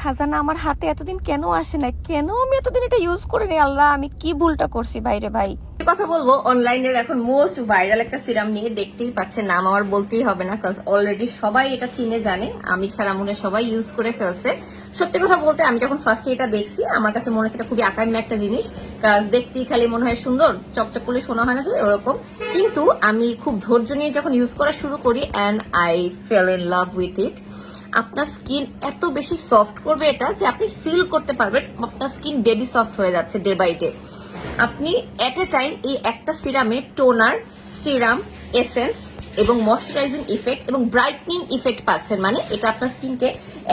খাজানা আমার হাতে এতদিন কেন আসে না, কেন আমি এতদিন এটা ইউজ করে নি? আল্লাহ, আমি কি ভুলটা করছি বাইরে ভাই। কথা বলবো অনলাইনের এখন মোস্ট ভাইরাল একটা সিরাম নিয়ে, দেখতেই পাচ্ছেন, নাম আমার বলতেই হবে না, কারণ অলরেডি সবাই এটা চিনে জানে, আমি ছাড়া মনে হয় সবাই ইউজ করে ফেলছে। সত্যি কথা বলতে আমি যখন ফার্স্টে এটা দেখছি আমার কাছে মনে হচ্ছে এটা খুবই আকাম্য একটা জিনিস, কাজ দেখতেই খালি মনে হয় সুন্দর, চকচক করলে শোনা হয় না যে ওরকম। কিন্তু আমি খুব ধৈর্য নিয়ে যখন ইউজ করা শুরু করি and I fail in love with it. আপনার স্কিন এত বেশি সফট করবে এটা যে আপনি ফিল করতে পারবেন আপনার স্কিন বেবি সফট হয়ে যাচ্ছে ডে বাই ডে। আপনি এট এ টাইম এই একটা সিরামে টোনার, সিরাম, এসেন্স এবং ময়শ্চারাইজিং ইফেক্ট এবং ব্রাইটনিং ইফেক্ট পাচ্ছেন। মানে এটা আপনার স্কিনকে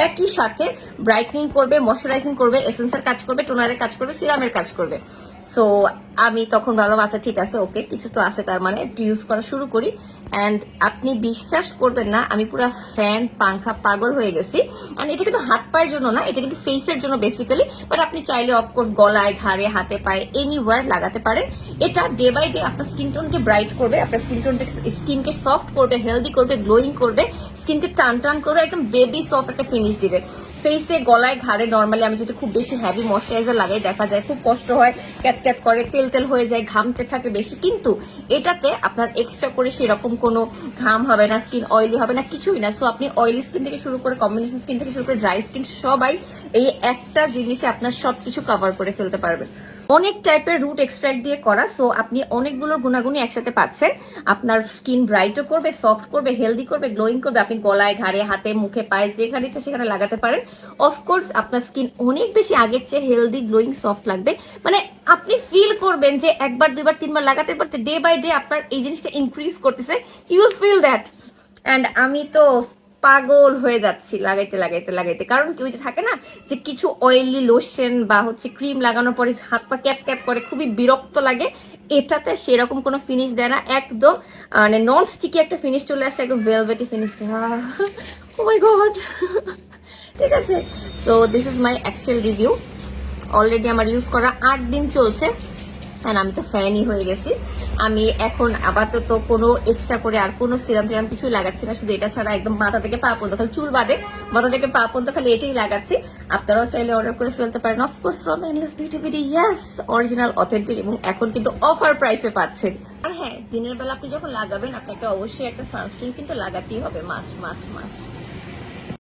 একই সাথে ব্রাইটনিং করবে, ময়শ্চারাইজিং করবে, এসেন্সের কাজ করবে, টোনারের কাজ করবে, সিরামের কাজ করবে। সো আমি তখন ভাবলাম আচ্ছা ঠিক আছে, ওকে কিছু তো আছে, তার মানে একটু ইউজ করা শুরু করি। অ্যান্ড আপনি বিশ্বাস করবেন না, আমি পুরো ফ্যান পাংখা পাগল হয়ে গেছি। অ্যান্ড এটা কিন্তু হাত পায়ের জন্য না, এটা কিন্তু ফেসের জন্য বেসিক্যালি, বাট আপনি চাইলে অফকোর্স গলায়, ঘাড়ে, হাতে, পায়ে এনিওয়ার লাগাতে পারেন। এটা ডে বাই ডে আপনার স্কিন টোনকে ব্রাইট করবে, আপনার স্কিনকে সফট করবে, হেলদি করবে, গ্লোয়িং করবে, স্কিনকে টান টান করবে, একদম বেবি সফট একটা ফিনিশ দিবে। ফেসে, গলায়, ঘাড়ে নর্মালি আমি যদি খুব বেশি হ্যাভি ময়শ্চারাইজার লাগাই দেখা যায় খুব কষ্ট হয়, ক্যাট করে, তেল তেল হয়ে যায়, ঘামতে থাকে বেশি। কিন্তু এটাতে আপনার এক্সট্রা করে সেরকম কোনো ঘাম হবে না, স্কিন অয়েলি হবে না, কিছুই না। সো আপনি অয়েলি স্কিন থেকে শুরু করে, কম্বিনেশন স্কিন থেকে শুরু করে, ড্রাই স্কিন সবাই এই একটা জিনিসে আপনার সবকিছু কভার করে ফেলতে পারবেন। অনেক টাইপের রুট এক্সট্রাক্ট দিয়ে করা, সো আপনি অনেকগুলোর গুণাগুণই একসাথে পাচ্ছেন। আপনার স্কিন ব্রাইটও করবে, সফট করবে, হেলদি করবে, গ্লোয়িং করবে। আপনি গলায়, ঘাড়ে, হাতে, মুখে, পায়ে যেখানে ইচ্ছে সেখানে লাগাতে পারেন। অফকোর্স আপনার স্কিন অনেক বেশি আগের চেয়ে হেলদি, গ্লোয়িং, সফট লাগবে। মানে আপনি ফিল করবেন যে একবার, দুইবার, তিনবার লাগাতে পারতে ডে বাই ডে আপনার এই জিনিসটা ইনক্রিজ করতেছে। You will feel that. And আমি তো পাগল হয়ে যাচ্ছি লাগাইতে লাগাইতে লাগাইতে। কারণ কি, ওই যে থাকে না যে কিছু অয়েলি লোশন বা হচ্ছে ক্রিম লাগানোর পরে হাত পা ক্যাপ ক্যাপ করে, খুবই বিরক্ত লাগে। এটাতে সেরকম কোনো ফিনিশ দেয় না, একদম মানে নন স্টিকি একটা ফিনিশ চলে আসে, একদম ভেলভেটি ফিনিশ দেয়। ও মাই গড। ঠিক আছে, so this is my actual review. Already আমার ইউজ করা 8 দিন চলছে, আর আমি তো ফ্যানই হয়ে গেছি। আমি এখন আপাতত কোনো এক্সট্রা করে আর কোনো সিরাম টিরাম কিছুই লাগাচ্ছি না, শুধু এটা ছাড়া একদম মাথা থেকে পা পর্যন্ত, খালি চুল বাদে মাথা থেকে পা পর্যন্ত খালি এটাই লাগাচ্ছি। আপনারাও চাইলে অর্ডার করে ফেলতে পারেন, of course from endless beauty BD. Yes, original, authentic, এবং এখন কিন্তু অফার প্রাইসে পাচ্ছেন। আর হ্যাঁ, দিনের বেলা আপনি যখন লাগাবেন আপনাকে অবশ্যই একটা সানস্ক্রিন কিন্তু লাগাতেই হবে, মাস্ট মাস্ট মাস্ট।